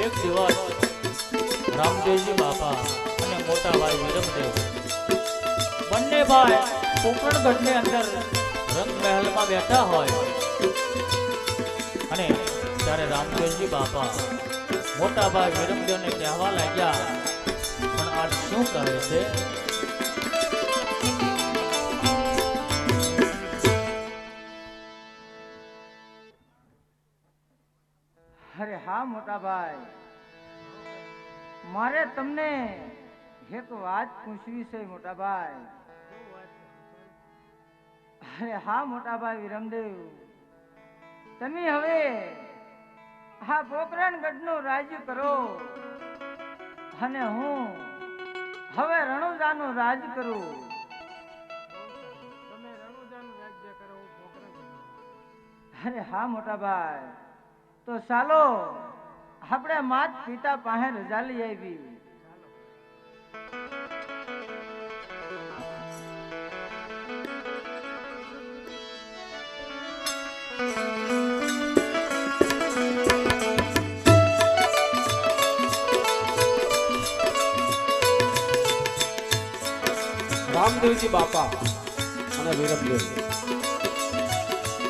એક દિવસ રામદેવજી બાપા અને મોટા ભાઈ વિરમદેવ બંને ભાઈ પોકરણગઢની અંદર રંગમહેલમાં બેઠા હોય અને ત્યારે રામદેવજી બાપા મોટા ભાઈ વિરમદેવને કહેવા લાગ્યા, પણ આ શું કહે છે? અરે હા મોટા ભાઈ, મારે તમને એક વાત પૂછવી છે મોટા ભાઈ. અરે હા મોટા ભાઈ વિરમદેવ, તમે હવે આ પોકરણગઢનું રાજ્ય કરો અને હું હવે રણુજાનું રાજ કરું. તમે રણુજાનું રાજ્ય કરો, હું પોકરણગઢ. અરે હા મોટા ભાઈ, તો ચાલો આપણે માત પિતા પાસે રજા લઈ આવી. રામદેવજી બાપા અને વિરમદેવ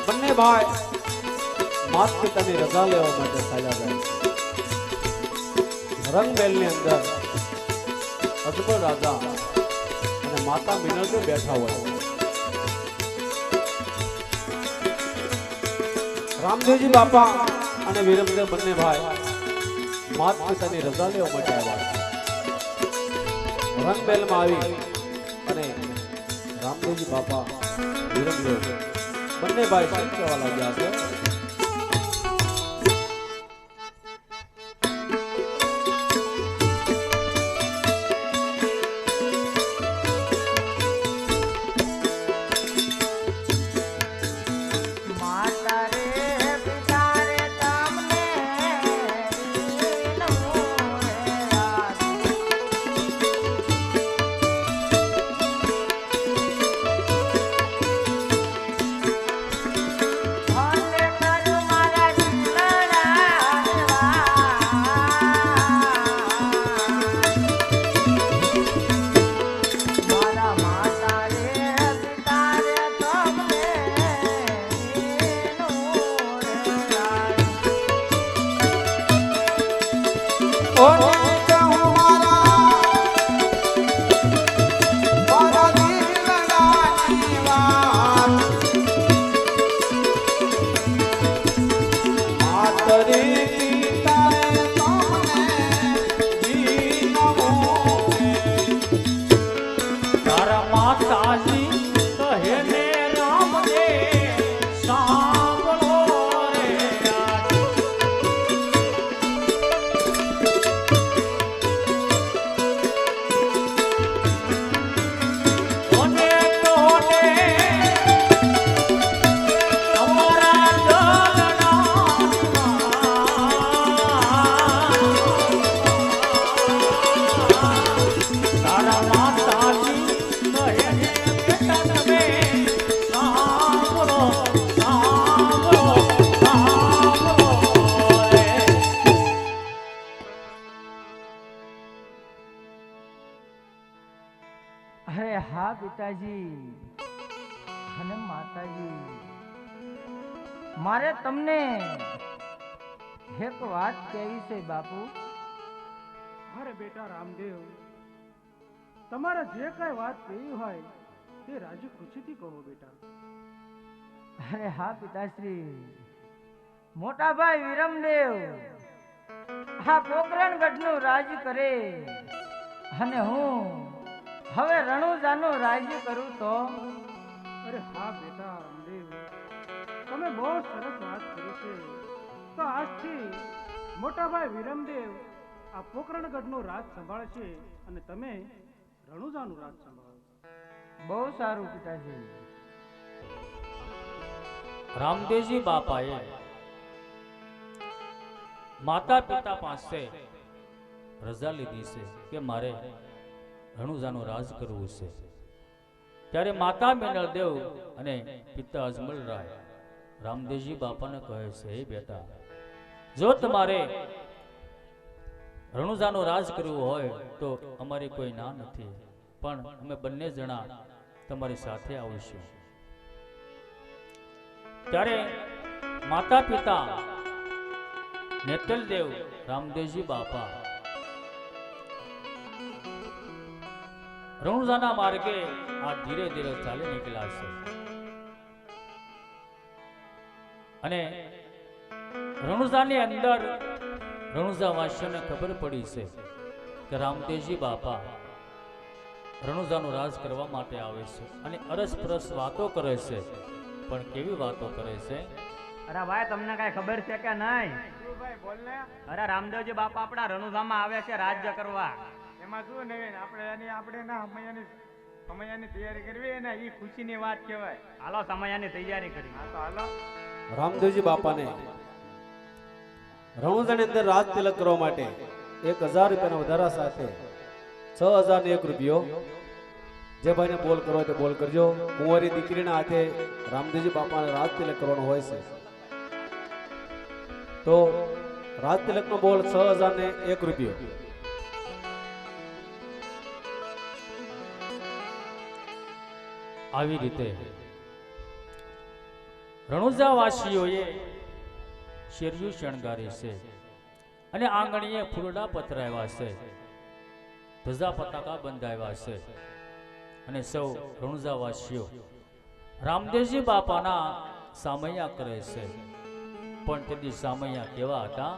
બંને ભાઈ માત પિતાની રજા લેવા માટે ચાલ્યા જાય છે. રંગમહેલની અંદર અજમલ રાજા અને માતા મિનળદેવ બેઠા હોય. રામદેવજી બાપા અને વિરમદેવ બંને ભાઈ માત પિતાની રજા લેવા માટે આવ્યા છે. રંગમહેલમાં આવી અને રામદેવજી બાપા વિરમદેવ બંને ભાઈ શું કહેવા લાગ્યા છે? અરે હા પિતાજી અને માતાજી, મારે તમને એક વાત કહેવી છે બાપુ. અરે બેટા રામદેવ, તમારે જે કઈ વાત કહેવી હોય તે રાજી ખુશીથી કહો બેટા. અરે હા પિતાશ્રી, મોટા ભાઈ વિરમદેવ આ પોકરણગઢનું રાજ કરે અને હું હવે રણુજાનું રાજ્ય કરું તો? અરે હા બેટા રામદેવ, તમે બહુ સરસ વાત કરી છે. તો આજથી મોટાભાઈ વિરમદેવ આ પોકરણગઢનું રાજ સંભાળશે અને તમે રણુજાનું રાજ સંભાળો. બહુ સારું પિતાજી. રામદેવજી બાપાએ માતા પિતા પાસે રજા લીધી છે કે મારે રણુજાનું રાજ કરવું છે. ત્યારે માતા મિનળદેવ અને પિતા અજમલ રાય રામદેવજી બાપાને કહે છે, હે બેટા, જો તમારે રણુજાનું રાજ કરવું હોય તો અમારી કોઈ ના નથી, પણ અમે બંને જણા તમારી સાથે આવીશું. ત્યારે માતા પિતા નેતલદેવ રામદેવજી બાપા રણુજાના માર્ગે આ ધીરે ધીરે ચાલી નીકળ્યા છે. અને રણુજાની અંદર રણુજા વાસીઓને ખબર પડી છે કે રામદેવજી બાપા રણુજાનું રાજ કરવા માટે આવે છે અને અરસપરસ વાતો કરે છે. પણ કેવી વાતો કરે છે? અરે ભાઈ તમને કઈ ખબર છે કે નહીં? ભાઈ બોલ ને. અરે રામદેવજી બાપા આપણા રણુજામાં આવે છે રાજ્ય કરવા. એમાં શું નવીન? આપણે ના સમયાની તૈયારી કરવી ને એ ખુશીની વાત કહેવાય. હાલો સમયાની તૈયારી કરી. હા તો હાલો. રામદેવજી બાપાને રણુજાની અંદર રાજ તિલક કરવા માટે 1000 રૂપિયાના વધારા સાથે 6001 રૂપિયો. જે ભાઈને બોલ કરવો હોય તે બોલ કરજો. કુંવરી દીકરીના હાથે રામદેવજી બાપાને રાજ તિલક કરવાનો હોય છે, તો રાજ તિલકનો બોલ 6001 રૂપિયો. આવી રીતે રણુજાવાસીઓએ શેરિયું શણગારી છે અને આંગણીએ ફૂલડા પથરાવ્યા છે, ધજા પતાકા બંધાવ્યા છે અને સૌ રણુજાવાસીઓ રામદેવજી બાપાના સામૈયા કરે છે. પણ તેથી સામૈયા કેવા હતા?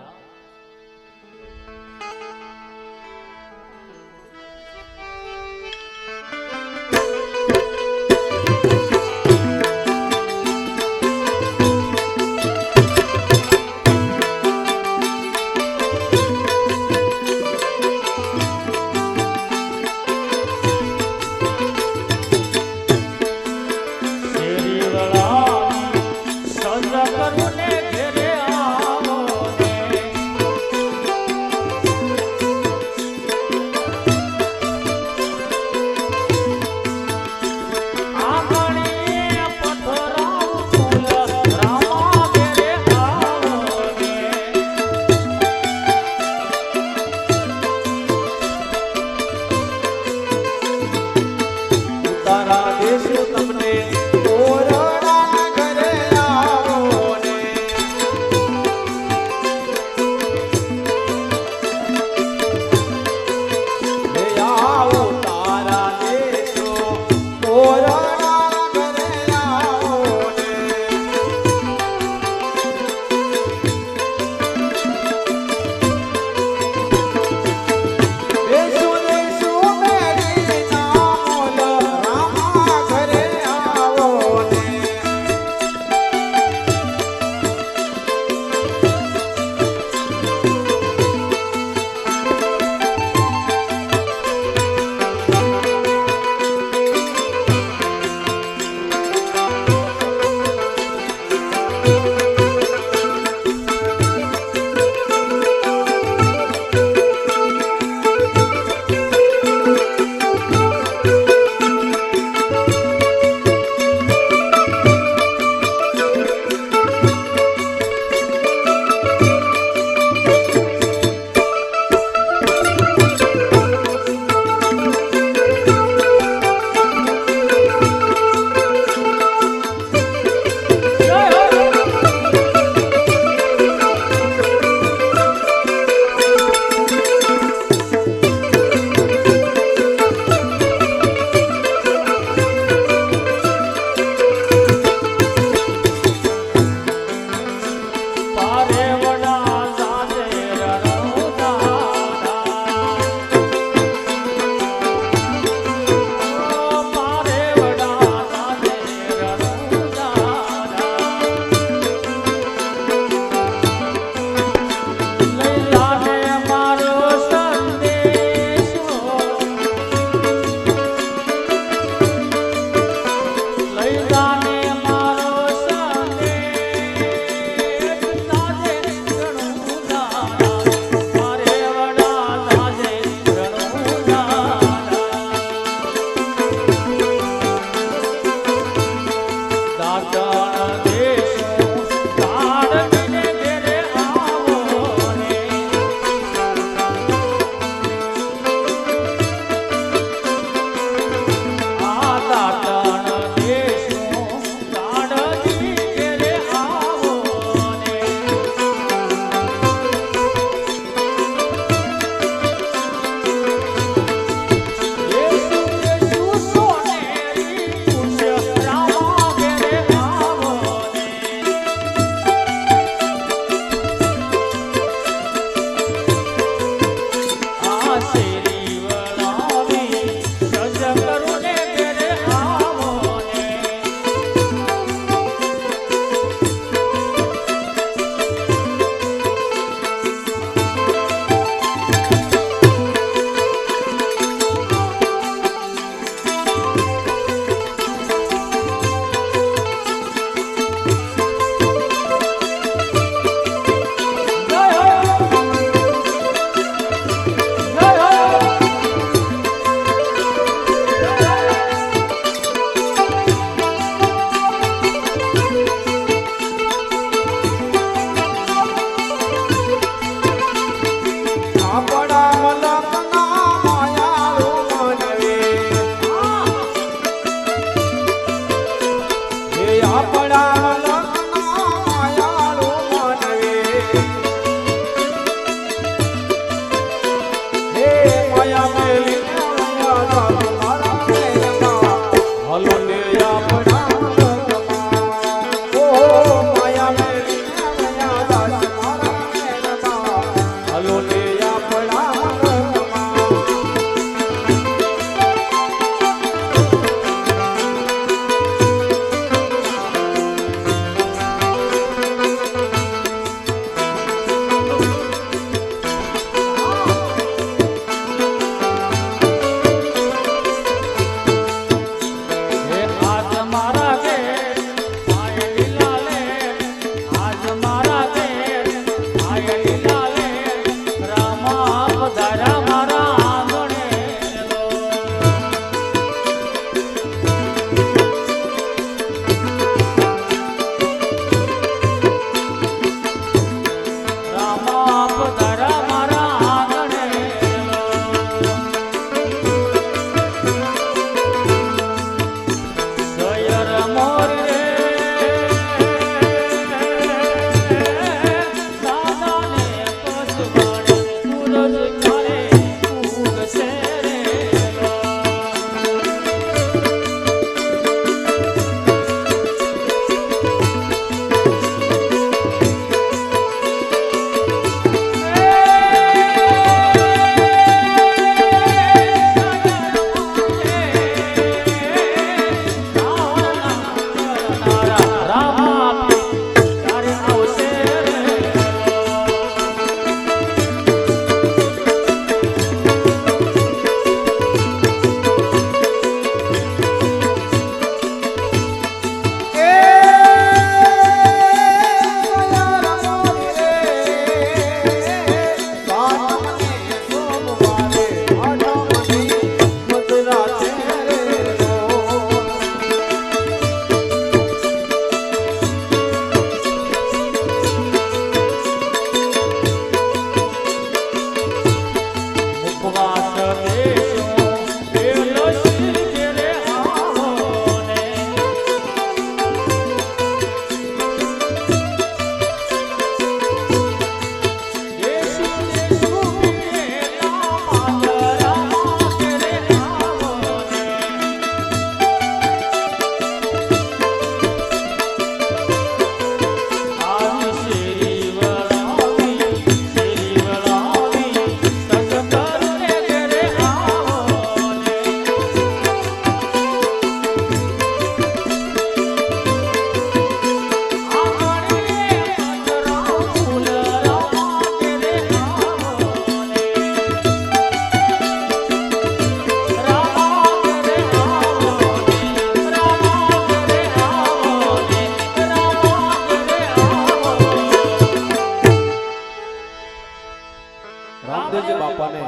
રામદેવજી બાપાને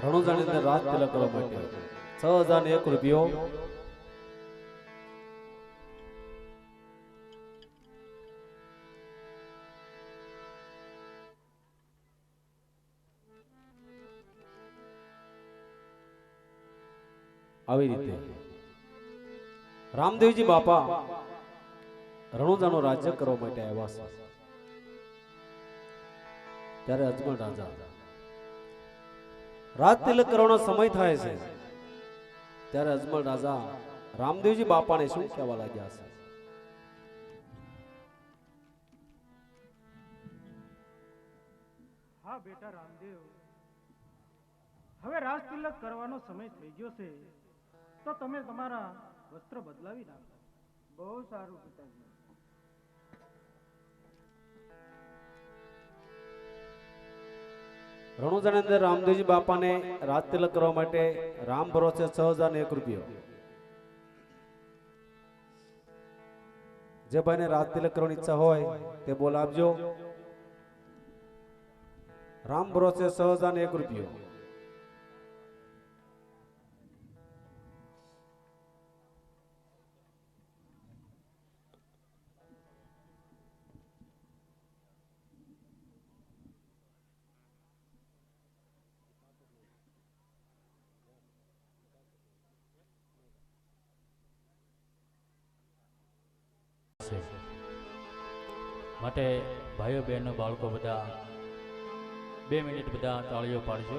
રણુજાની અંદર રાજ તિલક કરવા માટે 6001 રૂપિયો આવી રીતે રામદેવજી બાપા રણુજાનું રાજ્ય કરવા માટે આવ્યા છે. ત્યારે અજમલ રાજા રાજ તિલક કરવાનો સમય થાય છે. ત્યારે અજમલ રાજા રામદેવજી બાપાને શું કહેવા લાગ્યા છે? હા બેટા રામદેવ, હવે રાજ તિલક કરવાનો સમય થઈ ગયો છે, તો તમે તમારા વસ્ત્ર બદલાવી નાખો. બહુ સારું પિતાજી. રણુજાની અંદર રામદેવજી બાપાને રાજ તિલક કરવા માટે રામ ભરોસે 6001 રૂપિયો. જે ભાઈને રાજ તિલક કરવાની ઈચ્છા હોય તે બોલાવજો. રામ ભરોસે 6001 રૂપિયો. માટે ભાઈઓ બહેનો બાળકો બધા 2 મિનિટ બધા તાળીઓ પાડજો.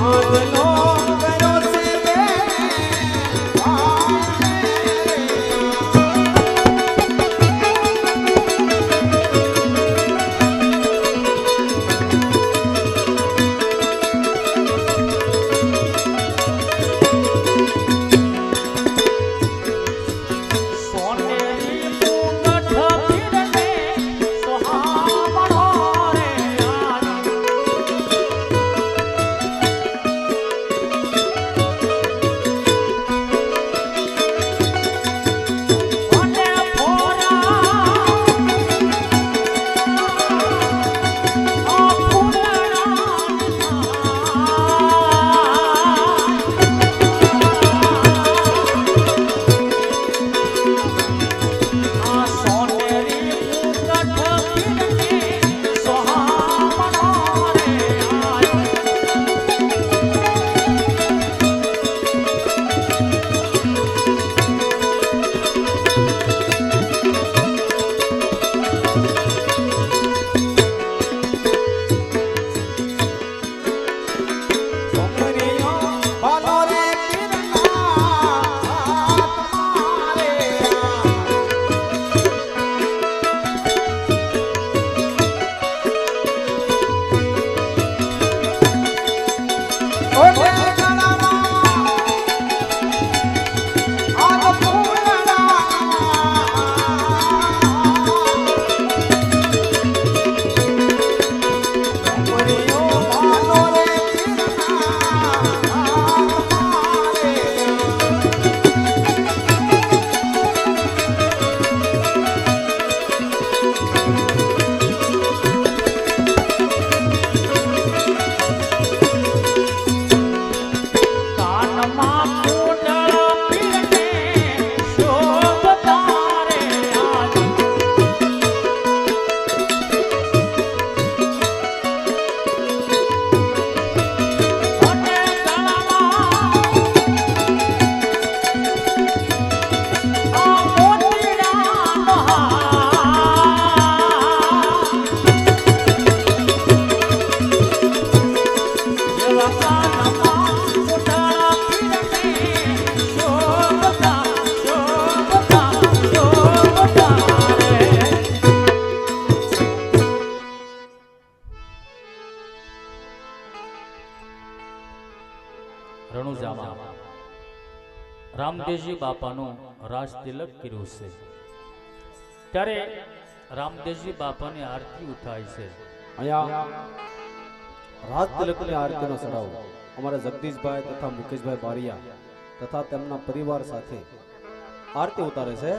બાંધનો કર્યો છે બે રણુજામાં રામદેવજી બાપાનું રાજ તિલક કર્યું છે ત્યારે રામદેવજી બાપાની આરતી ઉઠાય છે અહીંયા રાજ તિલકની આરતીનો ચડાવ અમારા જગદીશભાઈ તથા મુકેશભાઈ બારિયા તથા તેમના પરિવાર સાથે આરતી ઉતારે છે.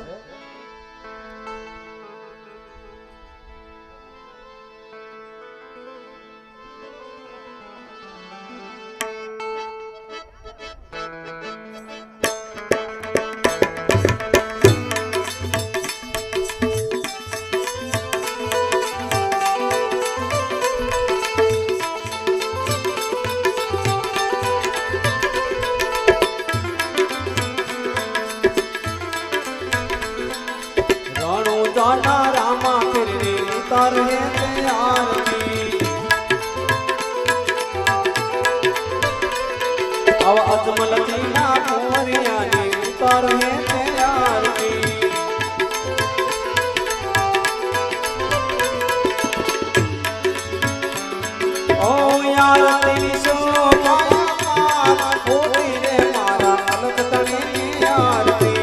રામા ફિરને ઉતારે તે આરતી આવ અજમલ જીના કુંવરિયાની ઉતારે તે આરતી ઓ યાર તેરી શોભા હોતી રે મારા અલગ તણી આરતી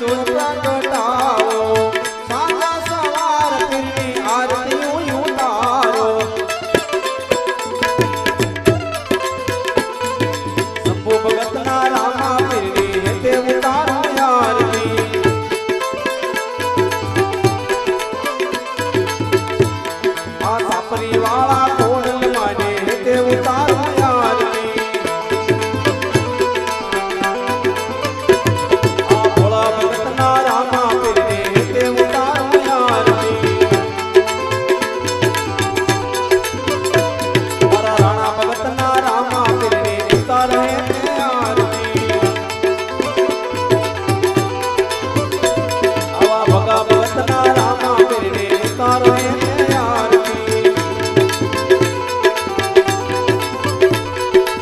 તું પ્રગટાવો સાંજા સવાર પીરની આરતી ઉતારો શંભુ ભગતના રામા પીરની હેતે ઉતારો આરતી આ સાપરી વાળા કોડલ માને હેતે ઉતારો આરતી આ ભોળા ભગતના રામા પીરને હેતે ઉતારો આરતી મારા રાણા ભગતના રામા પીરને ઉતારો હેતે આરતી આવા ભગા ભગતના રામા પીરને ઉતારો હેતે આરતી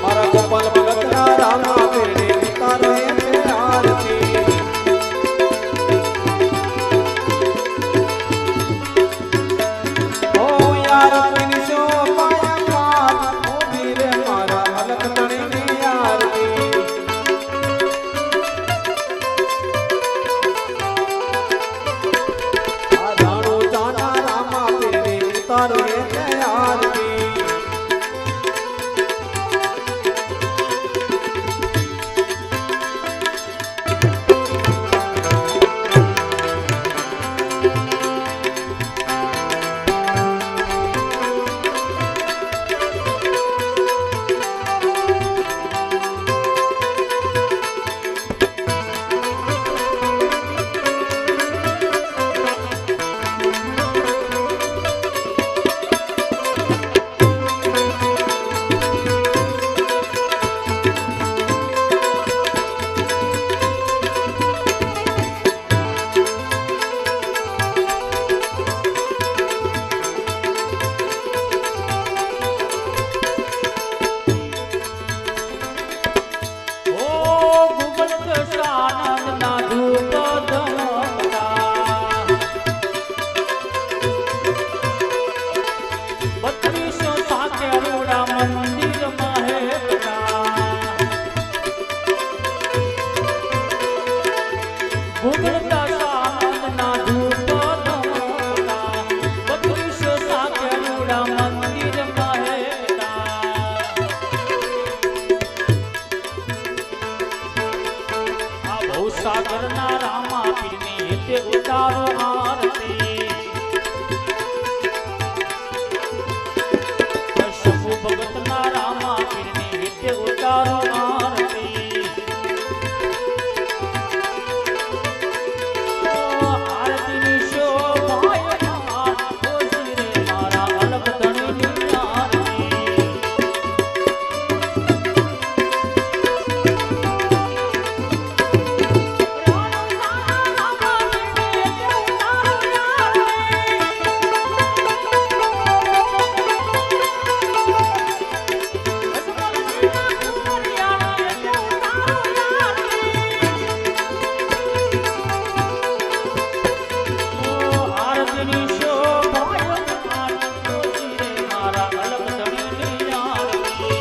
મારા ગોપાલ ભગતના રામા પીરને ઉતારો હેતે આરતી ઓ યાર કિનસો પાયા પાત ઓ વીરે મારા અલક તણીની આરતી આ રાણો જાના રામા પીરને ઉતારો હેતે આરતી ઓ ગુગળ દશાનંદના ધૂપ ધમકતા 32 સાકેરુડા મંદિરમાં હેતતા ગુગળ દશાનંદના ધૂપ ધમકતા 32 સાકેરુડા મંદિરમાં હેતતા આ ભવસાગરના રામા પીરની હેતે ઉતારો આરતી શંભુ ભગતના રામા પીરની હેતે ઉતારો આરતી ઓ આરતીની શોભાયમાં ખોજી રે મારા અલગ ધણીની આરતી આરતીની શોભાયમાં ખોજી રે મારા અલગ ધણીની આરતી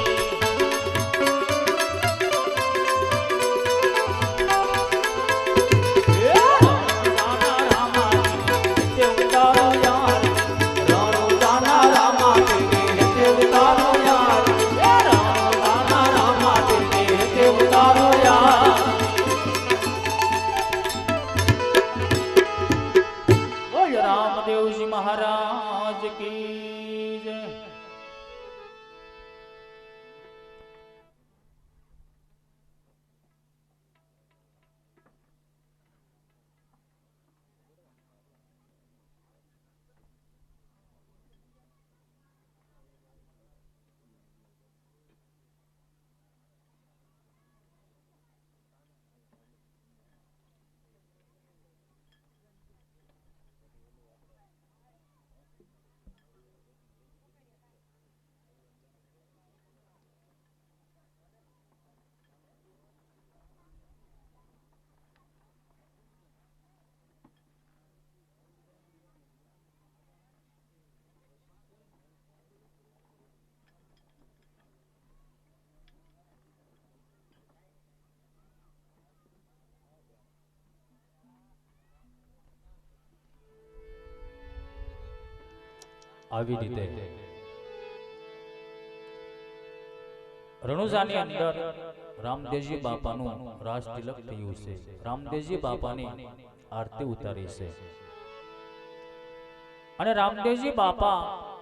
રામદેવજી મહારાજ કી જય આવી રીતે રણુજાની અંદર રામદેવજી બાપાનું રાજ તિલક થયું છે. રામદેવજી બાપાની આરતી ઉતારી છે અને રામદેવજી બાપા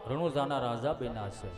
રણુજાના રાજા બન્યા છે.